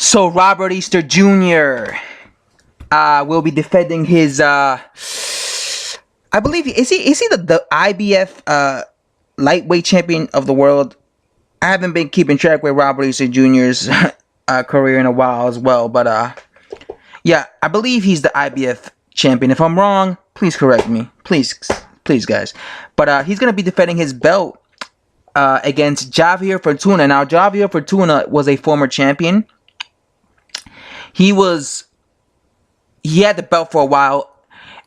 So Robert Easter Jr. Will be defending his I believe is he the IBF lightweight champion of the world. I haven't been keeping track with Robert Easter Jr.'s career in a while as well, but yeah, I believe he's the IBF champion. If I'm wrong, please correct me, please guys. But he's gonna be defending his belt against Javier Fortuna. Now Javier Fortuna was a former champion. He had the belt for a while,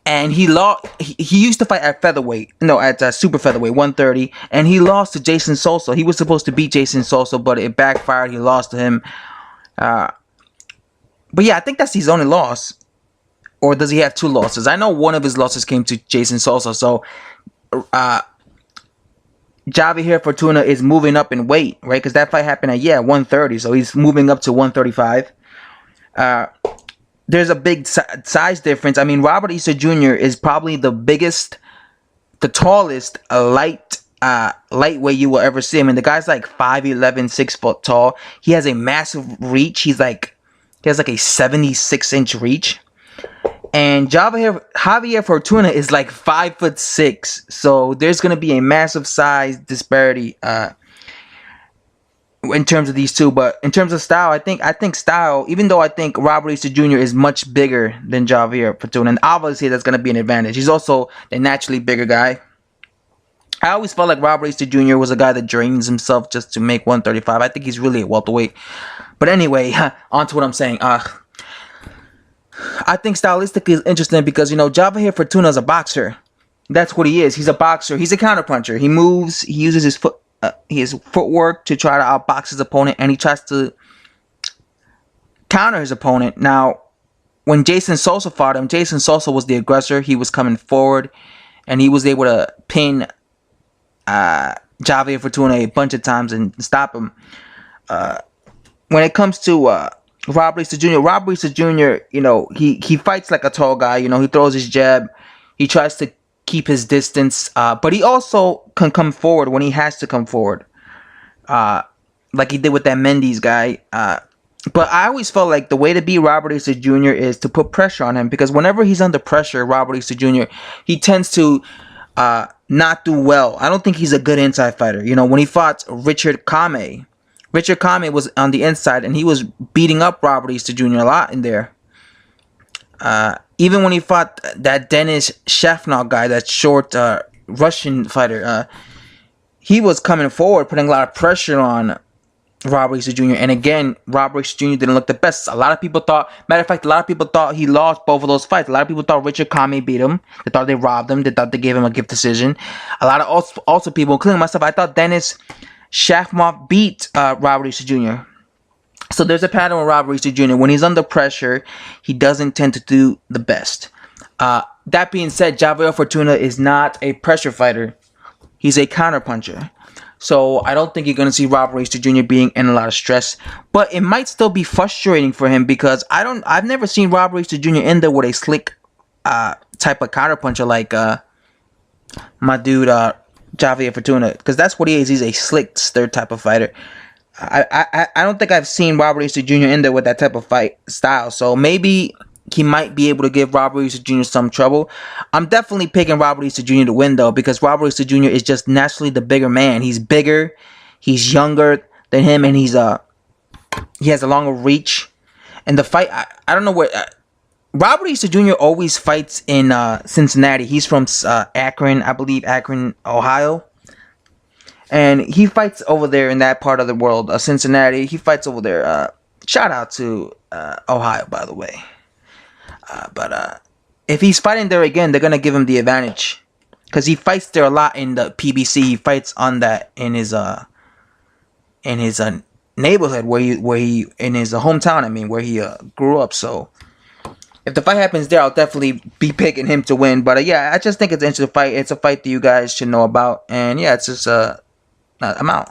and he lost. He used to fight at featherweight, no, at super featherweight, 130, and he lost to Jason Sosa. He was supposed to beat Jason Sosa, but it backfired. He lost to him. But yeah, I think that's his only loss. Or does he have two losses? I know one of his losses came to Jason Sosa. So Javier Fortuna is moving up in weight, right? Because that fight happened at 130, so he's moving up to 135. There's a big size difference. I mean, Robert Easter Jr. is probably the biggest, the tallest lightweight you will ever see. I mean, the guy's like 5'11", 6 foot tall. He has a massive reach. He has like a 76-inch reach. And Javier Fortuna is like 5'6", so there's gonna be a massive size disparity in terms of these two. But in terms of style, I think style, even though I think Robert Easter Jr. is much bigger than Javier Fortuna, and obviously that's gonna be an advantage. He's also a naturally bigger guy. I always felt like Robert Easter Jr. was a guy that drains himself just to make 135. I think he's really a welterweight. But anyway, on to what I'm saying. I think stylistically is interesting because, you know, Javier Fortuna is a boxer. That's what he is. He's a boxer. He's a counterpuncher. He moves. He uses his footwork to try to outbox his opponent, and he tries to counter his opponent. Now, when Jason Sosa fought him, Jason Sosa was the aggressor. He was coming forward, and he was able to pin Javier Fortuna a bunch of times and stop him. When it comes to Robert Easter Jr., you know, he fights like a tall guy. You know, he throws his jab. He tries to keep his distance, but he also can come forward when he has to come forward, like he did with that Mendes guy. But I always felt like the way to beat Robert Easter Jr. is to put pressure on him, because whenever he's under pressure, Robert Easter Jr., he tends to not do well. I don't think he's a good inside fighter. You know, when he fought Richard Kame was on the inside, and he was beating up Robert Easter Jr. a lot in there. Even when he fought that Denis Shafnov guy, that short Russian fighter, he was coming forward, putting a lot of pressure on Robert Easter Jr. And again, Robert Easter Jr. didn't look the best. A lot of people thought, matter of fact, a lot of people thought he lost both of those fights. A lot of people thought Richard Kame beat him. They thought they robbed him. They thought they gave him a gift decision. A lot of also people, including myself, I thought Denis Shafnov beat Robert Easter Jr. So there's a pattern with Robert Easter Jr. When he's under pressure, he doesn't tend to do the best. That being said, Javier Fortuna is not a pressure fighter. He's a counterpuncher. So I don't think you're going to see Robert Easter Jr. being in a lot of stress. But it might still be frustrating for him, because I've never seen Robert Easter Jr. in there with a slick type of counterpuncher like my dude Javier Fortuna, because that's what he is. He's a slick third type of fighter. I don't think I've seen Robert Easter Jr. in there with that type of fight style. So maybe he might be able to give Robert Easter Jr. some trouble. I'm definitely picking Robert Easter Jr. to win, though, because Robert Easter Jr. is just naturally the bigger man. He's bigger, he's younger than him, and he has a longer reach. And the fight, I don't know where. Robert Easter Jr. always fights in Cincinnati. He's from Akron, I believe, Akron, Ohio. And he fights over there in that part of the world, Cincinnati. He fights over there. Shout out to Ohio, by the way. But if he's fighting there again, they're going to give him the advantage, because he fights there a lot in the PBC. He fights on that in his neighborhood where he in his hometown, I mean, where he grew up. So if the fight happens there, I'll definitely be picking him to win. But yeah, I just think it's an interesting fight. It's a fight that you guys should know about. And yeah, it's just I'm out.